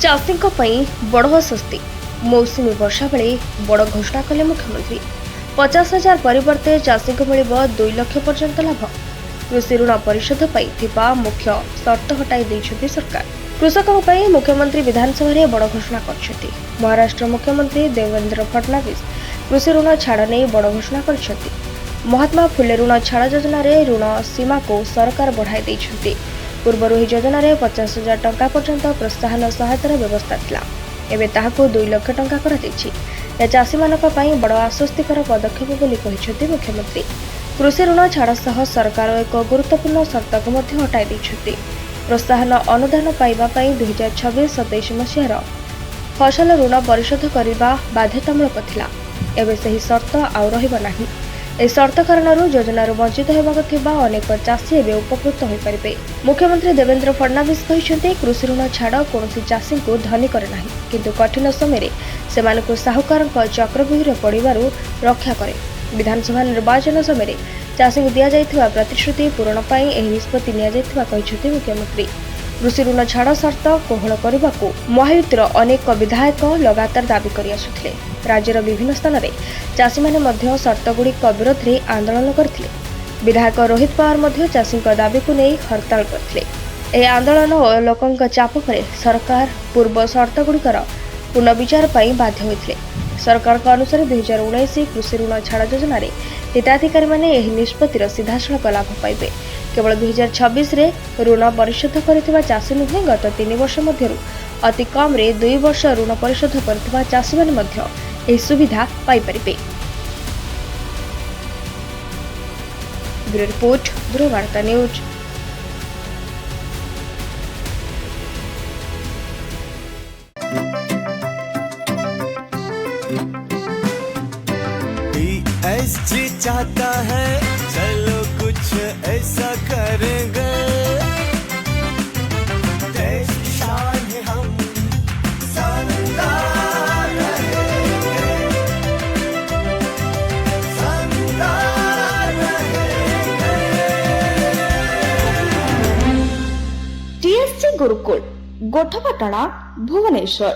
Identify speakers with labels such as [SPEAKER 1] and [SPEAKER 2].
[SPEAKER 1] ଚାଷୀଙ୍କ ପାଇଁ ବଡ଼ ସ୍ୱସ୍ତି। ମୌସୁମୀ ବର୍ଷା ବେଳେ ବଡ଼ ଘୋଷଣା କଲେ ମୁଖ୍ୟମନ୍ତ୍ରୀ। 50,000 ପରିବର୍ତ୍ତେ ଚାଷୀଙ୍କୁ ମିଳିବ 2 ଲକ୍ଷ ପର୍ଯ୍ୟନ୍ତ ଲାଭ। କୃଷି ଋଣ ପରିଶୋଧ ପାଇଁ ଥିବା ମୁଖ୍ୟ ସର୍ତ୍ତ ହଟାଇ ଦେଇଛନ୍ତି ସରକାର। କୃଷକଙ୍କ ପାଇଁ ମୁଖ୍ୟମନ୍ତ୍ରୀ ବିଧାନସଭାରେ ବଡ଼ ଘୋଷଣା କରିଛନ୍ତି। ମହାରାଷ୍ଟ୍ର ମୁଖ୍ୟମନ୍ତ୍ରୀ ଦେବେନ୍ଦ୍ର ଫଡନାଭିସ୍ କୃଷି ଋଣ ଛାଡ଼ ନେଇ ବଡ଼ ଘୋଷଣା କରିଛନ୍ତି। ମହାତ୍ମା ଫୁଲେ ଋଣ ଛାଡ଼ ଯୋଜନାରେ ଋଣ ସୀମାକୁ ସରକାର ବଢ଼ାଇ ଦେଇଛନ୍ତି। ପୂର୍ବରୁ ଏହି ଯୋଜନାରେ 50,000 ଟଙ୍କା ପର୍ଯ୍ୟନ୍ତ ପ୍ରୋତ୍ସାହନ ସହାୟତାର ବ୍ୟବସ୍ଥା ଥିଲା। ଏବେ ତାହାକୁ 2 ଲକ୍ଷ ଟଙ୍କା କରାଯାଇଛି। ଏହା ଚାଷୀମାନଙ୍କ ପାଇଁ ବଡ଼ ଆଶ୍ୱସ୍ତିକର ପଦକ୍ଷେପ ବୋଲି କହିଛନ୍ତି ମୁଖ୍ୟମନ୍ତ୍ରୀ। କୃଷି ଋଣ ଛାଡ଼ ସହ ସରକାର ଏକ ଗୁରୁତ୍ୱପୂର୍ଣ୍ଣ ସର୍ତ୍ତକୁ ମଧ୍ୟ ହଟାଇ ଦେଇଛନ୍ତି। ପ୍ରୋତ୍ସାହନ ଅନୁଦାନ ପାଇବା ପାଇଁ 2026-27 ମସିହାର ଫସଲ ଋଣ ପରିଶୋଧ କରିବା ବାଧ୍ୟତାମୂଳକ ଥିଲା। ଏବେ ସେହି ସର୍ତ୍ତ ଆଉ ରହିବ ନାହିଁ। ଏହି ସର୍ତ୍ତ କାରଣରୁ ଯୋଜନାରୁ ବଞ୍ଚିତ ହେବାକୁ ଥିବା ଅନେକ ଚାଷୀ ଏବେ ଉପକୃତ ହୋଇପାରିବେ। ମୁଖ୍ୟମନ୍ତ୍ରୀ ଦେବେନ୍ଦ୍ର ଫଡନାଭିସ୍ କହିଛନ୍ତି, କୃଷି ଋଣ ଛାଡ଼ କୌଣସି ଚାଷୀଙ୍କୁ ଧନୀ କରେ ନାହିଁ, କିନ୍ତୁ କଠିନ ସମୟରେ ସେମାନଙ୍କୁ ସାହୁକାରଙ୍କ ଚକ୍ରବ୍ୟୂହରେ ପଡ଼ିବାରୁ ରକ୍ଷା କରେ। ବିଧାନସଭା ନିର୍ବାଚନ ସମୟରେ ଚାଷୀଙ୍କୁ ଦିଆଯାଇଥିବା ପ୍ରତିଶ୍ରୁତି ପୂରଣ ପାଇଁ ଏହି ନିଷ୍ପତ୍ତି ନିଆଯାଇଥିବା କହିଛନ୍ତି ମୁଖ୍ୟମନ୍ତ୍ରୀ। କୃଷି ଋଣ ଛାଡ଼ ସର୍ତ୍ତ କୋହଳ କରିବାକୁ ମହାୟୁତିର ଅନେକ ବିଧାୟକ ଲଗାତାର ଦାବି କରିଆସୁଥିଲେ। ରାଜ୍ୟର ବିଭିନ୍ନ ସ୍ଥାନରେ ଚାଷୀମାନେ ମଧ୍ୟ ସର୍ତ୍ତଗୁଡ଼ିକ ବିରୋଧରେ ଆନ୍ଦୋଳନ କରିଥିଲେ। ବିଧାୟକ ରୋହିତ ପାୱାର ମଧ୍ୟ ଚାଷୀଙ୍କ ଦାବିକୁ ନେଇ ହରତାଳ କରିଥିଲେ। ଏହି ଆନ୍ଦୋଳନ ଓ ଲୋକଙ୍କ ଚାପ ପରେ ସରକାର ପୂର୍ବ ସର୍ତ୍ତଗୁଡ଼ିକର ପୁନଃବିଚାର ପାଇଁ ବାଧ୍ୟ ହୋଇଥିଲେ। ସରକାରଙ୍କ ଅନୁସାରେ 2019 କୃଷି ଋଣ ଛାଡ଼ ଯୋଜନାରେ ହିତାଧିକାରୀମାନେ ଏହି ନିଷ୍ପତ୍ତିର ସିଧାସଳଖ ଲାଭ ପାଇବେ। କେବଳ 2026ରେ ଋଣ ପରିଶୋଧ କରିଥିବା ଚାଷୀ ନୁହେଁ, ଗତ 3 ବର୍ଷ ମଧ୍ୟରୁ ଅତି କମ୍ରେ 2 ବର୍ଷ ଋଣ ପରିଶୋଧ କରିଥିବା ଚାଷୀମାନେ ମଧ୍ୟ ଏହି ସୁବିଧା ପାଇପାରିବେ। ବ୍ୟୁରୋ ରିପୋର୍ଟ, ଧ୍ରୁବବାର୍ତ୍ତା ନ୍ୟୁଜ୍।
[SPEAKER 2] DSG चाहता है चलो कुछ ऐसा करेंगे, देश की शान है हम, शानदार रहेंगे, शानदार रहेंगे।
[SPEAKER 3] TSG गुरुकुल गोठपाटणा भुवनेश्वर।